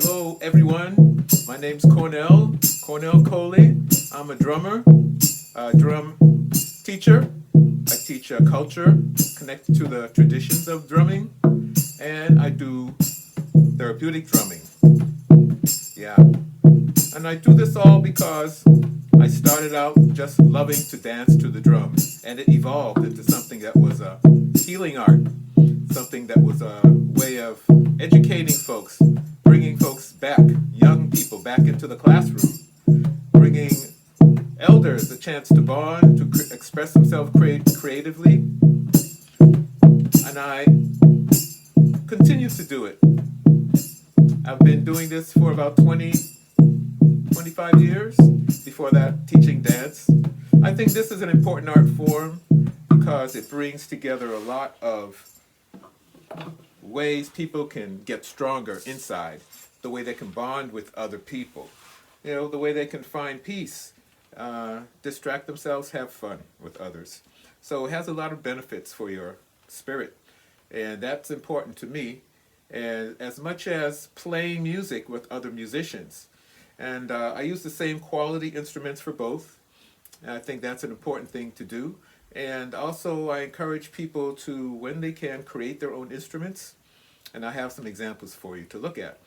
Hello, everyone. My name's Cornell Coley. I'm a drummer, a drum teacher. I teach culture connected to the traditions of drumming, and I do therapeutic drumming. Yeah. And I do this all because I started out just loving to dance to the drum, and it evolved into something that was a healing art, something that was a way of educating folks, bringing folks back, young people back into the classroom, bringing elders a chance to bond, to express themselves creatively, and I continue to do it. I've been doing this for about 25 years, before that teaching dance. I think this is an important art form because it brings together a lot of ways people can get stronger inside, the way they can bond with other people, the way they can find peace, distract themselves, have fun with others. So it has a lot of benefits for your spirit, and that's important to me, and as much as playing music with other musicians. And I use the same quality instruments for both. And I think that's an important thing to do. And also I encourage people to, when they can, create their own instruments. And I have some examples for you to look at.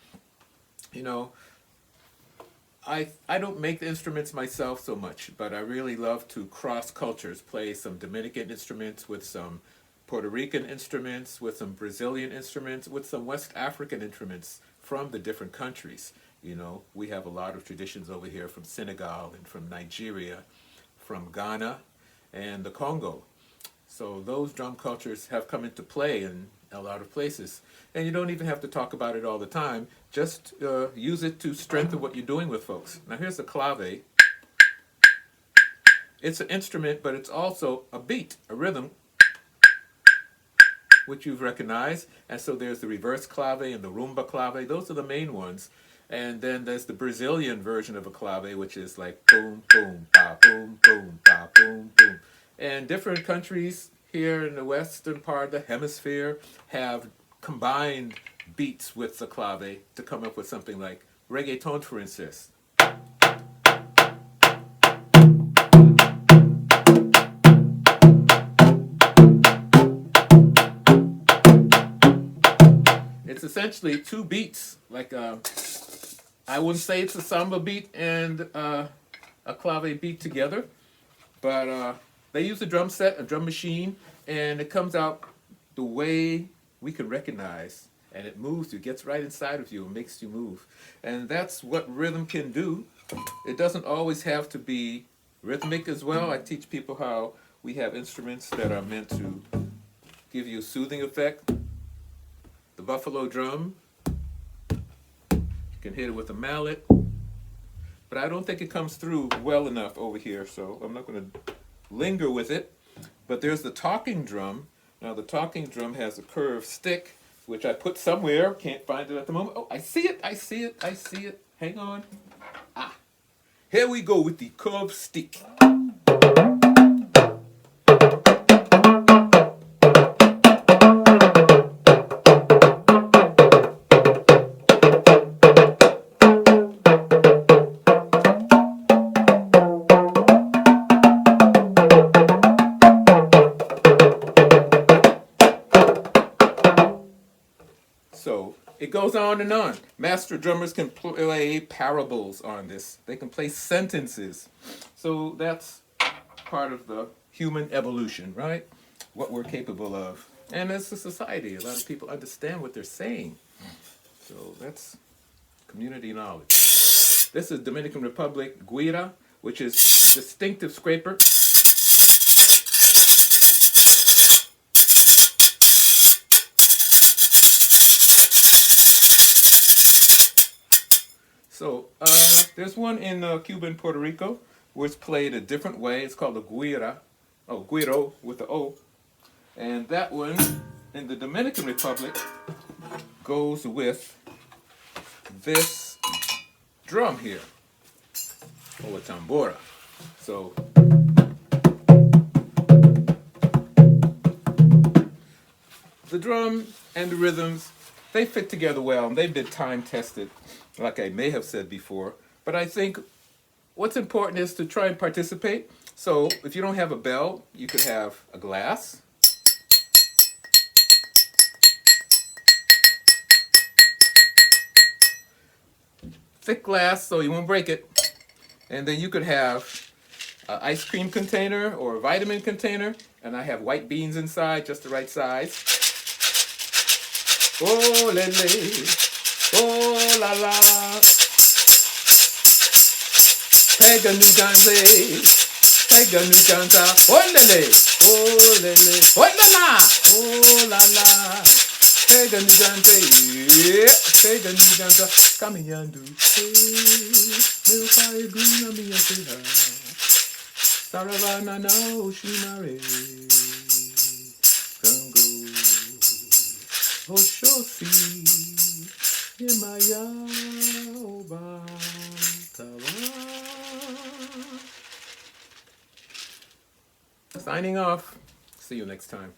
I don't make the instruments myself so much, but I really love to cross cultures, play some Dominican instruments with some Puerto Rican instruments, with some Brazilian instruments, with some West African instruments from the different countries. We have a lot of traditions over here from Senegal and from Nigeria, from Ghana and the Congo. So those drum cultures have come into play in a lot of places. And you don't even have to talk about it all the time. Just use it to strengthen what you're doing with folks. Now here's the clave. It's an instrument, but it's also a beat, a rhythm, which you've recognized. And so there's the reverse clave and the rumba clave. Those are the main ones. And then there's the Brazilian version of a clave, which is like boom, boom, ba, boom, boom, ba, boom, boom. And different countries here in the western part of the hemisphere have combined beats with the clave to come up with something like reggaeton, for instance. It's essentially two beats, like I wouldn't say it's a samba beat and a clave beat together, but they use a drum set, a drum machine, and it comes out the way we can recognize, and it moves you, gets right inside of you, and makes you move. And that's what rhythm can do. It doesn't always have to be rhythmic as well. I teach people how we have instruments that are meant to give you a soothing effect. The buffalo drum, you can hit it with a mallet, but I don't think it comes through well enough over here, so I'm not going to linger with it. But there's the talking drum. Now the talking drum has a curved stick, which I put somewhere, can't find it at the moment. Oh, I see it. Hang on. Here we go with the curved stick. So it goes on and on. Master drummers can play parables on this. They can play sentences. So that's part of the human evolution, right? What we're capable of. And as a society, a lot of people understand what they're saying. So that's community knowledge. This is Dominican Republic guira, which is distinctive scraper. So there's one in Cuba and Puerto Rico where it's played a different way. It's called a guira, guiro with the O. And that one in the Dominican Republic goes with this drum here, or a tambora. So the drum and the rhythms they fit together well, and they've been time tested, like I may have said before. But I think what's important is to try and participate. So if you don't have a bell, you could have a glass. Thick glass so you won't break it. And then you could have an ice cream container or a vitamin container. And I have white beans inside, just the right size. Oh, lele. Oh, la la. Pega no ganze. Pega no ganza. Oh, lele. Oh, lele. Oh, la la. Oh, la la. Pega no ganze. Pega no ganza. Caminhando. Meu pai guna minha terra. Saravana não Shimare. Kango. Oshosi. Yemaya Oba. Signing off. See you next time.